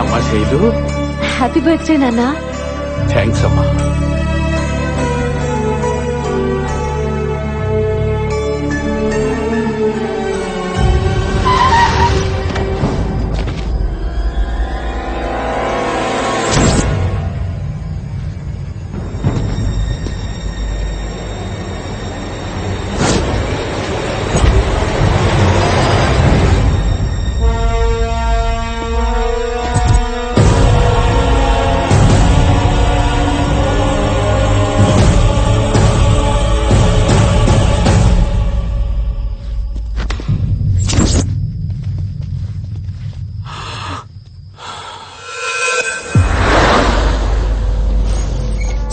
అమ్మా Shailu, happy birthday నాన్న. Thanks అమ్మా.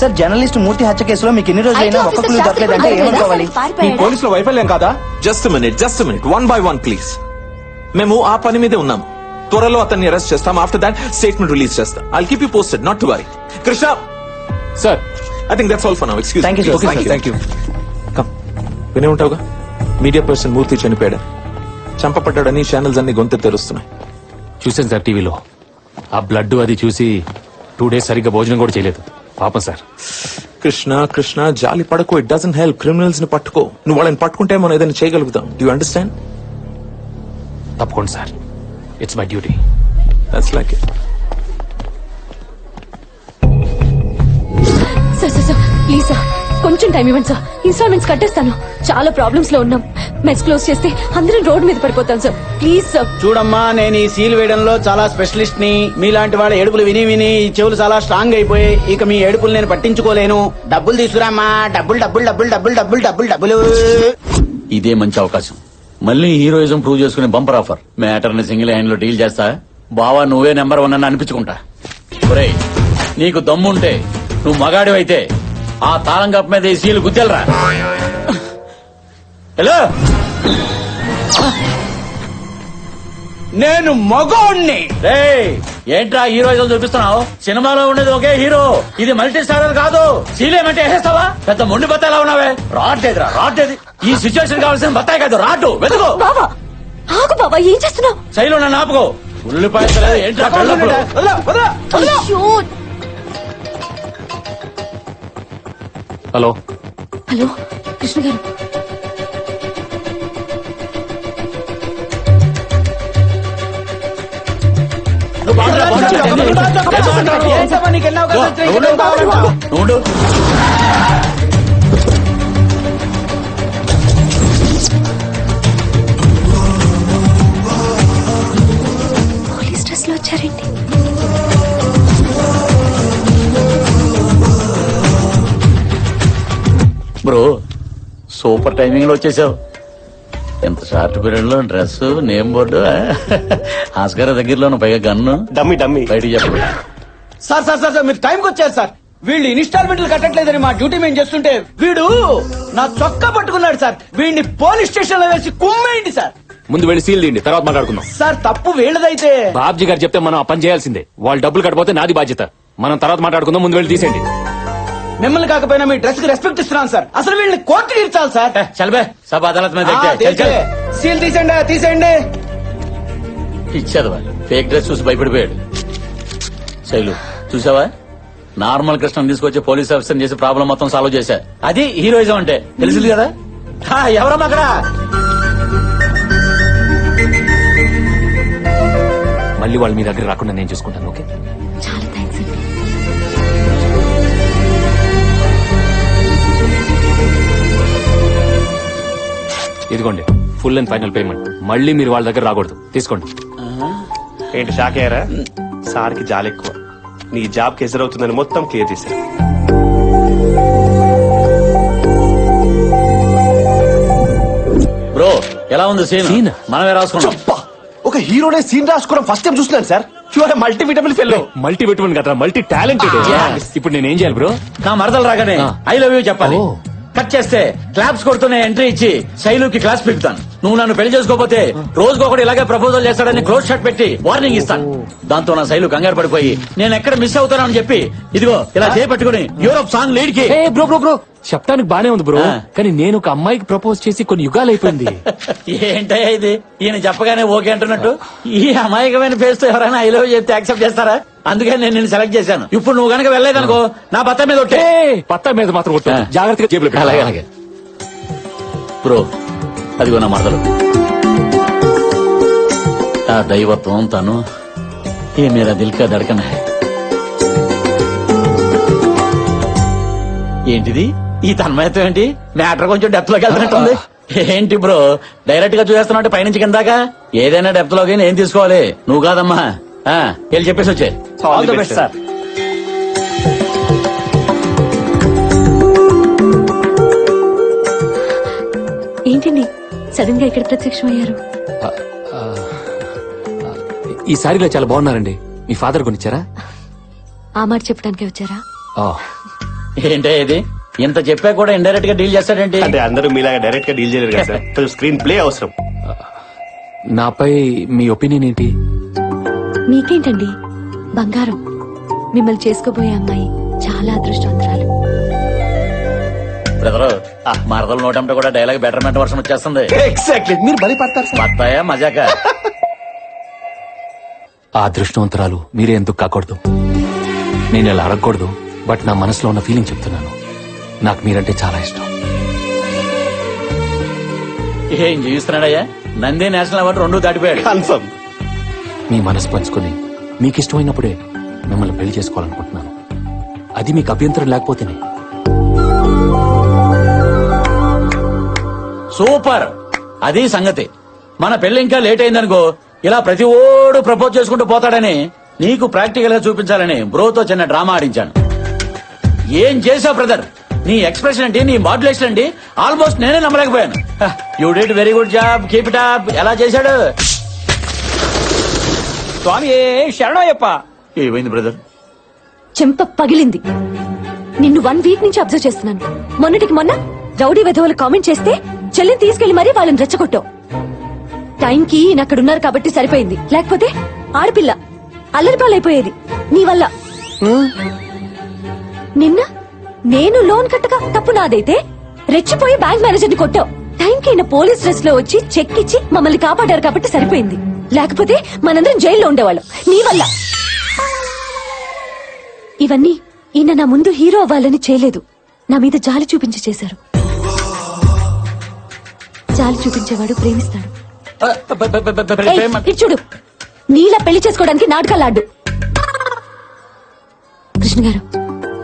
సార్, జర్నలిస్ట్ మూర్తి హత్య కేసులో మీకు ఎన్ని రోజులైనా ఒక్క క్లూ దొరకలేదంటే ఏమనుకోవాలి? ఈ పోలీసుల వైఫల్యం కాదా? Just minute one by one please. మేము ఆ పని మీదే ఉన్నాం. త్వరలో అతన్ని అరెస్ట్ చేస్తాం. ఆఫ్టర్ దాట్ స్టేట్మెంట్ రిలీజ్ చేస్తాం. I'll keep you posted, not to worry. Krishna sir, I think that's all for now. Excuse Thank you, sir. Me. Thank you. Come, వినే ఉంటావుగా, మీడియా పర్సన్ మూర్తి చనిపోయాడు, చంపబడ్డాడని ఛానల్స్ అన్ని గొంతు తెరుస్తున్నాయి. చూసాను సార్ టీవీలో. ఆ blood అది చూసి 2 days సరిగ్గా భోజనం కూడా చేయలేదు. పాపం సార్. కృష్ణ జాలి పడకు. It doesn't help. క్రిమినల్స్ ని పట్టుకో. నువ్వు వాళ్ళని పట్టుకుంటే మనం ఏదైనా చేయగలుగుతాం. Do you understand? తప్పకుండా sir, it's my duty. That's like it. Sir please sir, కొంచెం టైం ఇవ్వండి సార్. ఇన్స్టాల్మెంట్స్ కట్టేస్తాను. చాలా ప్రాబ్లమ్స్ లో ఉన్నాం. మెస్ క్లోజ్ చేస్తే అందరం రోడ్ మీద పడిపోతాం సార్. Please sir. చూడమ్మా, నేను ఈ సీల్ వేయడంలో చాలా స్పెషలిస్ట్ ని. మీలాంటి వాళ్ళ ఏడుపులు విని విని ఈ చెవులు చాలా స్ట్రాంగ్ అయిపోయాయి. ఇక మీ ఏడుపులు నేను పట్టించుకోలేను. డబ్బులు తీసుకురామ్మా. డబ్బులు. ఇదే మంచి అవకాశం. మళ్ళీ హీరోయిజం ప్రూవ్ చేసుకునే బంపర్ ఆఫర్. మ్యాటర్ ని సింగిల్ హ్యాండ్ లో డీల్ చేస్తా. బావా, నువ్వే నెంబర్ 1 అని అనిపించుకుంటా. ఒరేయ్, నీకు దమ్ముంటే, నువ్వు మగాడివైతే ఆ తాళం కప్ప మీద ఈ సీలు గుద్దెలరా. హలో, నేను మగోణ్ణి. రేయ్, ఏంట్రా హీరోయిజం చూపిస్తున్నావు? సినిమాలో ఉండేది ఒకే హీరో, ఇది మల్టీ స్టారర్ కాదు. సీలేమంటే వేసేస్తావా? పెద్ద మొండి బత్తాయిలా ఉన్నావే. రాట్లేదు. ఈ సిచ్యువేషన్ కావాల్సిన బత్తాయి కాదు, రాటు వెతుకో. బాబా ఆగు బాబా, ఏం చేస్తున్నావు? శైలు నన్ను ఆపుకో. ఉల్లిపాయ ఏంట్రా కళ్ళప్పుడు? అయ్యో. హలో కృష్ణ గారు, ఏంటమ్మా నీకు ఎన్నో కదా వచ్చాయి? ఇక్కడ కావాలంట. ఉండు. పోలీస్ డ్రెస్ లో వచ్చారేంటి? బ్రో, సూపర్ టైమింగ్ లో వచ్చేసావు. ఎంత షార్ట్ పీరియడ్ లో డ్రెస్, నేమ్ బోర్డు, ఆస్కార్ దగ్గరలో పైగా గన్ను. డమ్మి బయటికి చెప్పు. సార్ మీరు టైంకి వచ్చారు సార్. వీళ్ళు ఇన్స్టాల్మెంట్లు కట్టట్లేదని మా డ్యూటీ మేము చేస్తుంటే వీడు నా చొక్కా పట్టుకున్నాడు సార్. వీడిని పోలీస్ స్టేషన్ లో వేసి కుమ్మేయండి సార్. ముందు వెళ్ళి సీల్ తీయండి, తర్వాత మాట్లాడుకుందాం. సార్, తప్పు వీళ్ళదైతే బాబ్జీ గారు చెప్తే మనం ఆ పని చేయాల్సిందే. వాళ్ళు డబ్బులు కట్టపోతే నాది బాధ్యత. మనం తర్వాత మాట్లాడుకుందాం. ముందు వెళ్ళి తీసేయండి. మిమ్మల్ని కాకపోయినా మీ డ్రెస్ కి రెస్పెక్ట్ ఇస్తున్నాను సార్. అసలు వీళ్ళని కోర్టుకి ఇచ్చాలి సార్. చల్బే, సబ్ అదాలత్ మీద సీల్ తీసేయండి. ఇచ్చేది ఫేక్ డ్రెస్ చూసి భయపడిపోయాడు. శైలు, చూసావా? నార్మల్ కృష్ణ తీసుకొచ్చి పోలీస్ ఆఫీసర్ చేసి ప్రాబ్లం మొత్తం సాల్వ్ చేశా. అది హీరోయిజం అంటే. తెలిసింది కదా? ఎవరమ్మా అక్కడ? మళ్ళీ వాళ్ళు మీ దగ్గర రాకుండా నేను చూసుకుంటాను. ఓకే, చాలా థ్యాంక్స్ అండి. ఇదిగోండి ఫుల్ అండ్ ఫైనల్ పేమెంట్. మళ్ళీ మీరు వాళ్ళ దగ్గర రాకూడదు. తీసుకోండి. ఏంటి షాక్ అయ్యారా? సార్కి జాలి ఎక్కువ. నీ జాబ్ కి ఎదురవుతుందని మొత్తం క్లియర్ చేశారు. బ్రో, ఎలా ఉంది సీన్? మనమే రాసుకున్నాం. ఒక హీరోనే సీన్ రాసుకోవడం ఫస్ట్ టైం చూస్తున్నాను sir. Multi vitamin fellow. Multi vitamin కదా, మల్టీ టాలెంటెడ్. ఇప్పుడు నేనేం చేయాలి బ్రో? నా మరదలు రాగానే ఐ లవ్ యూ చెప్పాలి. కట్ చేస్తే క్లాప్స్ కొడుతూనే ఎంట్రీ ఇచ్చి శైలుకి క్లాస్ పిలుపుతాను. నువ్వు నన్ను పెళ్లి చేసుకోకపోతే రోజుకొకటి ఇలాగే ప్రపోజల్ చేస్తాడని క్లోజ్ షాట్ పెట్టి వార్నింగ్ ఇస్తాను. దాంతో నా శైలు కంగారు పడిపోయి నేను ఎక్కడ మిస్ అవుతానని చెప్పి ఇదిగో ఇలా చేపట్టుకుని యూరోప్ సాంగ్ లీడ్ కి. బ్రో బ్రో బ్రో, చెప్పడానికి బానే ఉంది బ్రో కానీ నేను ఒక అమ్మాయికి ప్రపోజ్ చేసి కొన్ని యుగాలు అయిపోయింది. ఏంటయ్యా ఇది? ఈయన చెప్పగానే ఓకే అంటున్నట్టు ఈ అమాయకమైన ఫేస్ తో ఎవరైనా ఐ లవ్ చెప్తే యాక్సెప్ట్ చేస్తారా? అందుకని నేను నిన్ను సెలెక్ట్ చేశాను. ఇప్పుడు నువ్వు గనక వెళ్ళలేదనుకో నా భర్త మీద ఒట్టే. పత్తా మీద మాత్రం కొట్టు. జాగ్రత్తగా జేబులో పెట్టు. అలాగే అలాగే బ్రో, అదిగో నా మరదలు. ఆ దైవత్వం తను ఏ మేరా దిల్ కా ధడకన్ హై. ఏంటిది ఈ తన్మయత్వం? ఏంటి మ్యాటర్ కొంచెం డెప్త్ లోకి వెళ్తున్నట్టుంది. ఏంటి బ్రో డైరెక్ట్ గా చూసేస్తున్నట్టు పైనుంచి కిందాకా? ఏదైనా డెప్త్ లోకి ఏం తీసుకోవాలి? నువ్వు కాదమ్మా, వెళ్ళి చెప్పేసి వచ్చే. All the best sir. ఏంటండి సడన్ గా ఇక్కడ ప్రత్యక్షమయ్యారు? ఈ సారీలో చాలా బాగున్నారండి. మీ ఫాదర్ కొనిచ్చారా? ఆ మాట చెప్పడానికి వచ్చారా? ఏంటే ఇది ఇంత చెప్పా కూడా ఇండైరెక్ట్ గా డీల్ చేస్తాడేంటి? అంటే అందరూ మీలాగా డైరెక్ట్ గా డీల్ చేయలేరు కదా సార్, కొంచెం స్క్రీన్ ప్లే అవసరం. నాపై మీ ఒపీనియన్ ఏంటి? మీకేంటండి బంగారం. మిమ్మల్ని చేసుకోబోయే అమ్మాయి చాలా అదృష్టవంతురాలు. బ్రదరు మరదలు నోటంటే కూడా డైలాగ్ బెటర్మెంట్ వర్షం వచ్చేస్తుంది. ఎగ్జాక్ట్లీ, మీరు బలి పడతారు సార్. బత్తాయా మజాక? ఆ అదృష్టవంతరాలు మీరే ఎందుకు కాకూడదు? నేను ఇలా అడగకూడదు, బట్ నా మనసులో ఉన్న ఫీలింగ్ చెప్తున్నాను. నాకు మీరంటే చాలా ఇష్టం. ఏం జీవిస్తున్నాడయ్యా? నంది నేషనల్ అవార్డు 2 దాటిపోయాడు. కన్ఫర్మ్. మీ మనసు పంచుకొని మీకు ఇష్టమైనప్పుడే మిమ్మల్ని పెళ్లి చేసుకోవాలనుకుంటున్నాను. అది మీకు అభ్యంతరం లేకపోతేనే. సూపర్, అది సంగతి. మన పెళ్లి ఇంకా లేట్ అయిందనుకో ఇలా ప్రతి ఓడు ప్రపోజ్ చేసుకుంటూ పోతాడని నీకు ప్రాక్టికల్ గా చూపించాలని బ్రోతో చిన్న డ్రామా ఆడించాను. ఏం చేసావు బ్రదర్? నీ ఎక్స్ప్రెషన్ ఏంటి, నీ మాడ్యులేషన్ ఏంటి, ఆల్మోస్ట్ నేనే నమ్మలేకపోయాను. You did very good job, keep it up. ఎలా చేశాడు? స్వామి శరణయ్యప్ప. ఏమైంది బ్రదర్? చెంప పగిలింది. నిన్ను 1 వీక్ నుంచి అబ్జర్వ్ చేస్తున్నాను. మొన్నటికి మొన్న రౌడీ వెధవలు కామెంట్ చేస్తే చెల్లిని తీసుకెళ్లి మరీ వాళ్ళని రెచ్చగొట్టావు. టైంకి ఈయనక్కడున్నారు కాబట్టి సరిపోయింది, లేకపోతే ఆడపిల్ల అల్లరిపాలైపోయేది నీ వల్ల. నిన్న నేను లోన్ కట్టగా తప్పు నాదైతే రెచ్చిపోయి బ్యాంక్ మేనేజర్ ని కొట్టావు. టైంకి ఈయన పోలీస్ డ్రెస్ లో వచ్చి చెక్ ఇచ్చి మమ్మల్ని కాపాడారు కాబట్టి సరిపోయింది, లేకపోతే మనందరం జైల్లో ఉండేవాళ్ళం నీ వల్ల. ఇవన్నీ ఈయన నా ముందు హీరో అవ్వాలని చేయలేదు, నా మీద జాలి చూపించి చేశారు. జాలి చూపించేవాడు ప్రేమిస్తాడు. ఏయ్, ఇటు చూడు, నీలా పెళ్లి చేసుకోవడానికి నాటకాలాడు. కృష్ణ గారు,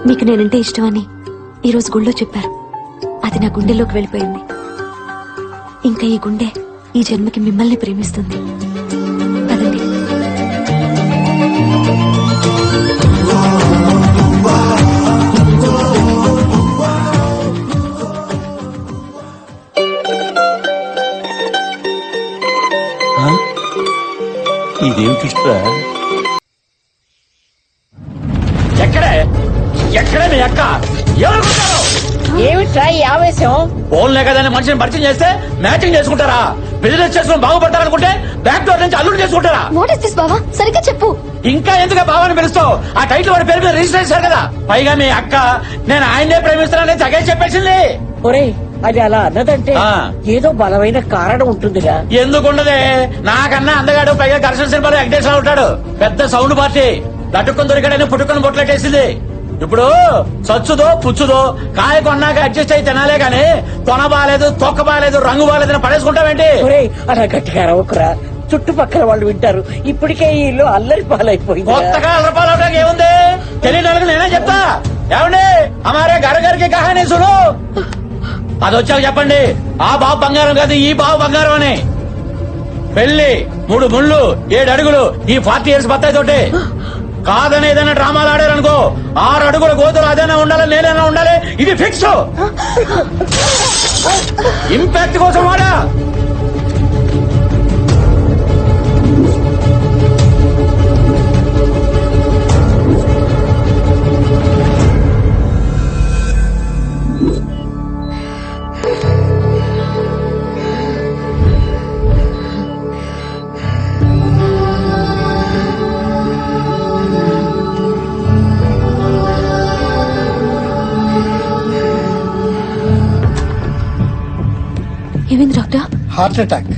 మీకు నేనంటే ఇష్టమని ఈ రోజు గుళ్ళో చెప్పారు. అది నా గుండెలోకి వెళ్ళిపోయింది. ఇంకా ఈ గుండె ఈ జన్మకి మిమ్మల్ని ప్రేమిస్తుంది. పదండి. ఇదేం ట్విస్ట్రా? ఎక్కడే ఎక్కడే మీ అక్క? ఎవరుకుంటారు? ఏమిట్రా ఈ ఆవేశం? ఫోన్లే కదని మనిషిని పరిచయం చేస్తే మ్యాచింగ్ చేసుకుంటారా? బిజినెస్ చేసుకుని బాగుపడతారనుకుంటే బ్యాక్ డోర్ నుంచి అల్లుడు చేసుకుంటారా? వాట్ ఇస్ దిస్ బావా? సరిగ్గా చెప్పు. ఇంకా ఎందుకు బావాని పిలుస్తావు? ఆ టైటిల్ వాడి పేరు మీద రిజిస్టర్ చేశారు కదా. పైగా మీ అక్క నేను ఆయన్నే ప్రేమిస్తున్నానని తగే చెప్పేసింది. ఒరేయ్, అది అలా అన్నదంటే ఏదో బలమైన కారణం ఉంటుందిగా. ఎందుకుండదే? నాకన్నా అందగాడు, పైగా ఘర్షణ సినిమాలో వెంకటేశ్వర ఉంటాడు. పెద్ద సౌండ్ పార్టీ. లటుక్కుని దొరికాడని పుట్టుకొని బొట్లెట్టేసింది. ఇప్పుడు సచ్చుదో పుచ్చుదో కాయ కొన్నాక అడ్జస్ట్ అయి తినాలే గాని తొన బాలేదు, తొక్క బాలేదు, రంగు బాలేదని పడేసుకుంటావేంటి? ఒరేయ్, అలా గట్టిగా రవ్వకురా, చుట్టుపక్కల వాళ్ళు వింటారు. ఇప్పటికే ఈ ఇల్లు అల్లరి పాలైపోయింది. కొత్తగా అల్లపాలవడానికి ఏముంది? తెలియని వాళ్ళకి నేనే చెప్తా. ఏమండి, అమారే గరగరికి కహానీ సును. అది వచ్చాక చెప్పండి, ఆ బాబు బంగారం కాదు, ఈ బాబు బంగారం అని. పెళ్లి 3 ముళ్ళు 7 అడుగులు ఈ 40 years బత్తాయి తోటి. కాదని ఏదైనా డ్రామాలు ఆడారనుకో 6 అడుగుల గోతులు అదైనా ఉండాలి, నేనైనా ఉండాలి. ఇది ఫిక్స్. ఇంపాక్ట్ కోసం వాడా. Heart attack.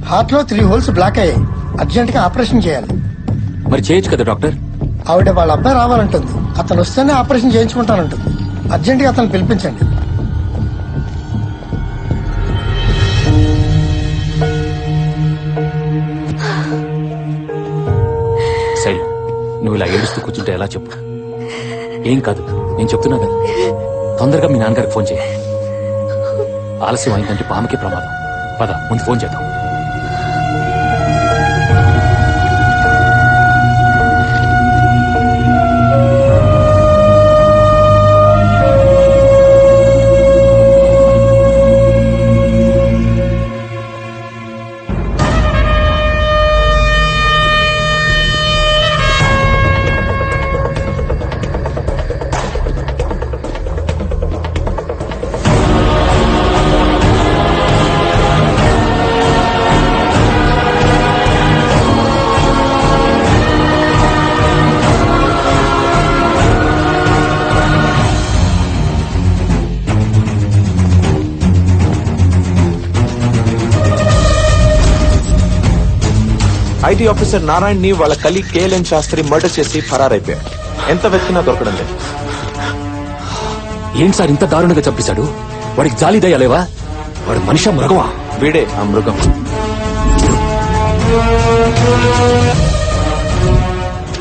హార్ట్ లో 3 హోల్స్ బ్లాక్ అయ్యాయి. అర్జెంట్ గా ఆపరేషన్ చేయాలి. మరి చేయొచ్చు కదా డాక్టర్. ఆవిడ వాళ్ళ అబ్బాయి రావాలంటుంది. అతను వస్తేనే ఆపరేషన్ చేయించుకుంటానంటుంది. అర్జెంట్ గా అతను పిలిపించండి. శైలు, నువ్వు ఇలా ఏడుస్తూ కూర్చుంటే ఎలా చెప్పు? ఏం కాదు, నేను చెప్తున్నా కదా. తొందరగా మీ నాన్నగారికి ఫోన్ చేయి. ఆలస్యం అయిందంటే పాముకే ప్రమాదం. పద, ముందు ఫోన్ చేద్దాం. ఐటీ ఆఫీసర్ నారాయణ్ ని వాళ్ళ కలీగ్ కేఎల్ఎన్ శాస్త్రి మర్డర్ చేసి ఫరారైపోయాడు. ఎంత వెతికినా దొరకడం లేదు. ఏంటి సార్ ఇంత దారుణంగా చంపేశాడు? వాడికి జాలి దయ్యాలేవా? వాడు మనిషా మృగమా? వీడే ఆ మృగం.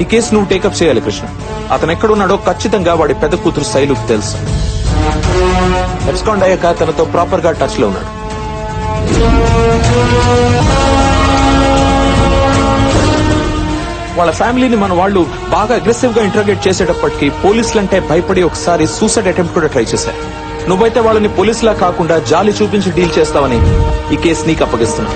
ఈ కేసు నువ్వు టేకప్ చేయాలి కృష్ణ. అతను ఎక్కడున్నాడో ఖచ్చితంగా వాడి పెద్ద కూతురు శైలుకు తెలుసు. ఎబ్స్కాండ్ అయ్యాక తనతో ప్రాపర్ గా టచ్ లో ఉన్నాడు. వాళ్ళ ఫ్యామిలీని మన వాళ్ళు బాగా అగ్రెసివ్ గా ఇంటర్గేట్ చేసేటప్పటికి పోలీసులంటే భయపడి ఒకసారి సూసైడ్ అటెంప్ట్ కూడా ట్రై చేశారు. నువ్వైతే వాళ్ళని పోలీసులా కాకుండా జాలి చూపించి డీల్ చేస్తావని ఈ కేసు నీకు అప్పగిస్తున్నా.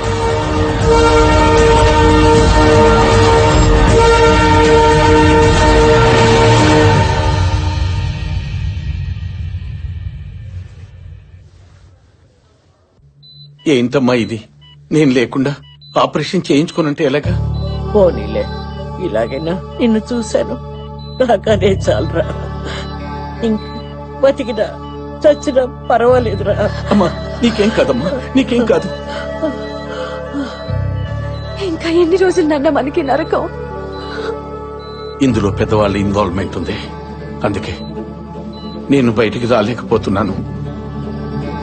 ఏంటమ్మా ఇది? నేను లేకుండా ఆపరేషన్ చేయించుకోనంటే ఎలాగా? పోనీలే, ఇలాగైనా నిన్ను చూశాను, నాకనే చాలరా. బతికినా చచ్చినా పర్వాలేదురా. అమ్మా నీకేం కాదమ్మా, నీకేం కాదు. ఇంకా ఎన్ని రోజులు నాన్న మనకి నరకం? ఇందులో పెద్దవాళ్ళ ఇన్వాల్వ్మెంట్ ఉంది. అందుకే నేను బయటికి రాలేకపోతున్నాను.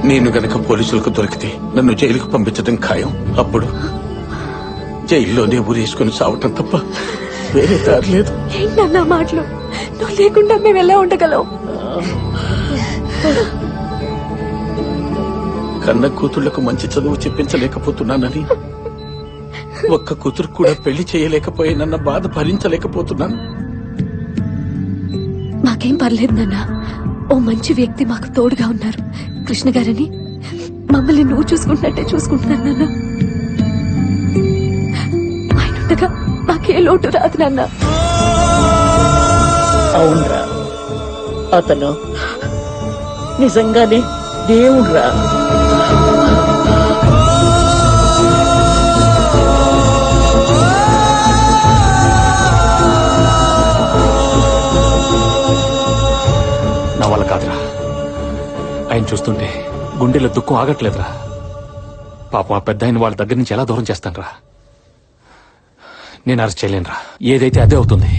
నేను గనక పోలీసులకు దొరికితే నన్ను జైలుకు పంపించడం ఖాయం. అప్పుడు జైల్లోనే ఊరేసుకుని చావటం తప్ప వేరే దారి లేదు. ఏంటన్నా మాటలు? నువ్వు లేకుండా మేము ఎలా ఉండగలం? కన్న కూతుళ్లకు మంచి చదువు చెప్పించలేకపోతున్నానని, ఒక్క కూతురు కూడా పెళ్లి చేయలేకపోయానన్న బాధ భరించలేకపోతున్నాను. మాకేం పర్లేదు నాన్న. ఓ మంచి వ్యక్తి మాకు తోడుగా ఉన్నారు. కృష్ణ గారని మమ్మల్ని నువ్వు చూసుకుంటున్నట్టే చూసుకుంటున్నాను నాన్న. ఆయనుండగా మాకే లోటు రాదు నాన్న. అవునరా, అతను నిజంగానే దేవుడురా. నా వల్ల కాదురా. ఆయన చూస్తుంటే గుండెలో దుఃఖం ఆగట్లేదురా. పాపం ఆ పెద్ద ఆయన వాళ్ళ దగ్గర నుంచి ఎలా దూరం చేస్తానరా? నేను అరెస్ట్ చేయలేనురా. ఏదైతే అదే అవుతుంది.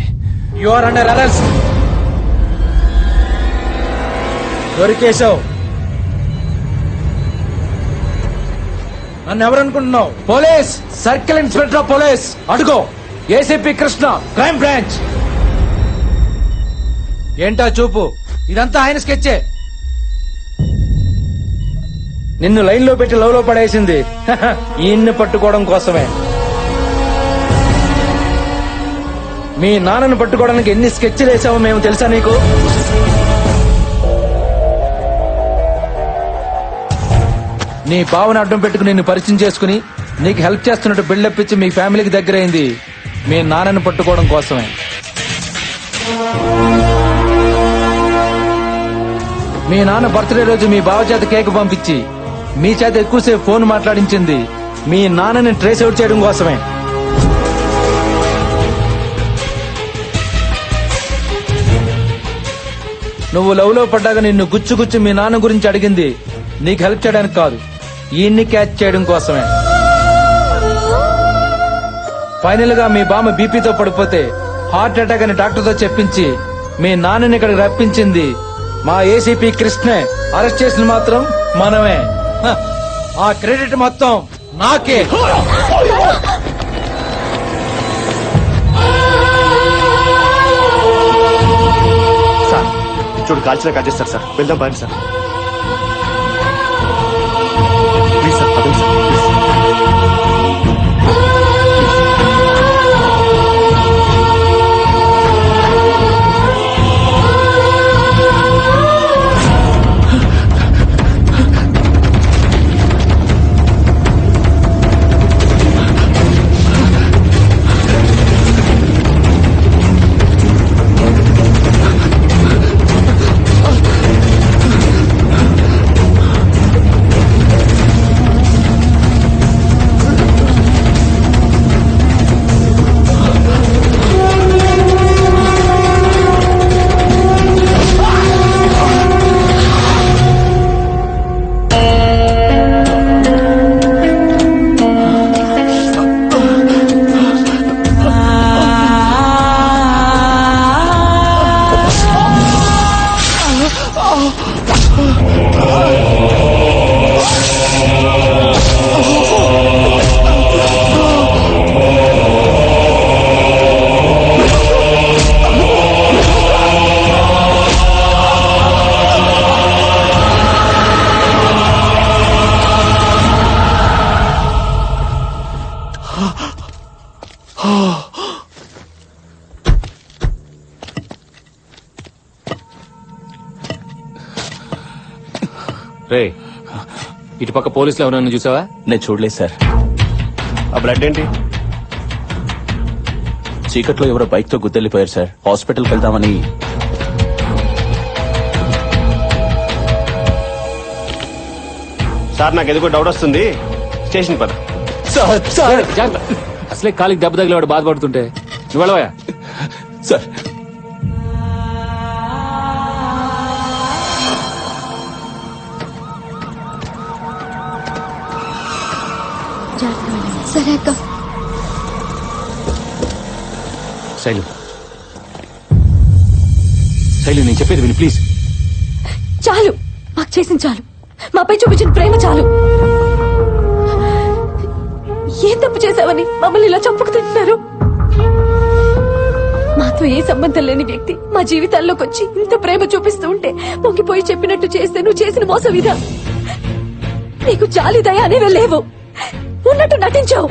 You are under arrest. దొరికేశావు. నన్ను ఎవరనుకుంటున్నావు? Police, circle inspector of police. అడుగో, ఏసీపీ కృష్ణ, క్రైమ్ బ్రాంచ్. ఏంటా చూపు? ఇదంతా ఆయన స్కెచ్చే. నిన్ను లైన్ లో పెట్టి లవ్ లో పడేసింది ఈయన్ని పట్టుకోవడం కోసమే. మీ నాన్నను పట్టుకోవడానికి ఎన్ని స్కెచ్లు వేసావో మేము తెలుసా నీకు? నీ భావన అడ్డం పెట్టుకుని నిన్ను పరిచయం చేసుకుని నీకు హెల్ప్ చేస్తున్నట్టు బిల్డప్ ఇచ్చి మీ ఫ్యామిలీకి దగ్గరైంది మీ నాన్నను పట్టుకోవడం కోసమే. మీ నాన్న బర్త్డే రోజు మీ బావ చేత కేక్ పంపించి మీ చేత ఎక్కువసేపు ఫోన్ మాట్లాడించింది మీ నాన్నని ట్రేస్ అవుట్ చేయడం కోసమే. నువ్వు లవ్ లో పడ్డాక నిన్ను గుచ్చు మీ నాన్న గురించి అడిగింది నీకు హెల్ప్ చేయడానికి కాదు, ఈయన్ని క్యాచ్ చేయడం కోసమే. ఫైనల్ గా మీ బామ్మ బీపీతో పడిపోతే హార్ట్ అటాక్ అని డాక్టర్ తో చెప్పించి మీ నాన్నని ఇక్కడికి రప్పించింది మా ఏసీపీ కృష్ణే. అరెస్ట్ చేసిన మాత్రం మనమే. హ, ఆ క్రెడిట్ మొత్తం నాకే. సార్ చూడు కాల్చిన కాల్చేస్తారు సార్. వెళ్దాం పని సార్. ప్లీజ్ సార్ పదండి సార్. ప్లీజ్. రే ఇటుపక్క పోలీసులు ఎవరన్నా చూసావా? నేను చూడలేదు సార్. ఆ బ్లడ్ ఏంటి? చీకట్లో ఎవరో బైక్ తో గుద్దెళ్ళిపోయారు సార్. హాస్పిటల్కి వెళ్దామని. సార్ నాకు ఎందుకో డౌట్ వస్తుంది. స్టేషన్ పద. జాగ్రత్త. అసలే కాలికి దెబ్బ తగిలేవాడు బాధపడుతుంటే నువ్వు వెళ్ళవా? సార్ సరే అక్క. శైలు శైలు నేను చెప్పేది విని ప్లీజ్. చాలు, మాకు చేసిన చాలు. మాపై చూపించిన ప్రేమ చాలు. ఏం తప్పు చేశావని మమ్మల్ని ఇలా చంపుకు తింటున్నారు? మాతో ఏ సంబంధం లేని వ్యక్తి మా జీవితాల్లోకి వచ్చి ఇంత ప్రేమ చూపిస్తూ ఉంటే పొంగిపోయి చెప్పినట్టు చేస్తే నువ్వు చేసిన మోసం ఇదా? నీకు జాలి దయ అనేవే లేవు. ఉన్నట్టు నటించావు.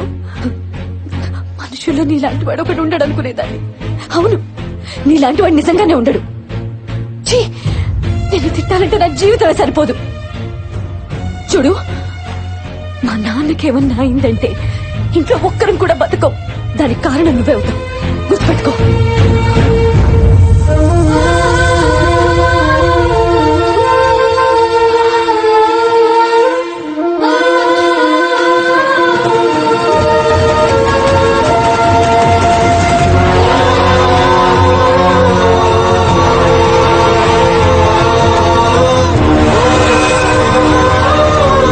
మనుషుల్లో నీలాంటి వాడు ఒకడు ఉండడు అనుకునేదాన్ని. అవును, నీలాంటి వాడు నిజంగానే ఉండడు. ఛీ, నేను తిట్టాలంటే నా జీవితమే సరిపోదు. చూడు, మా నాన్నకేమన్నా అయిందంటే ఇంట్లో ఒక్కరం కూడా బతకం. దానికి కారణం నువ్వే అవుతావు. గుర్తుపెట్టుకో.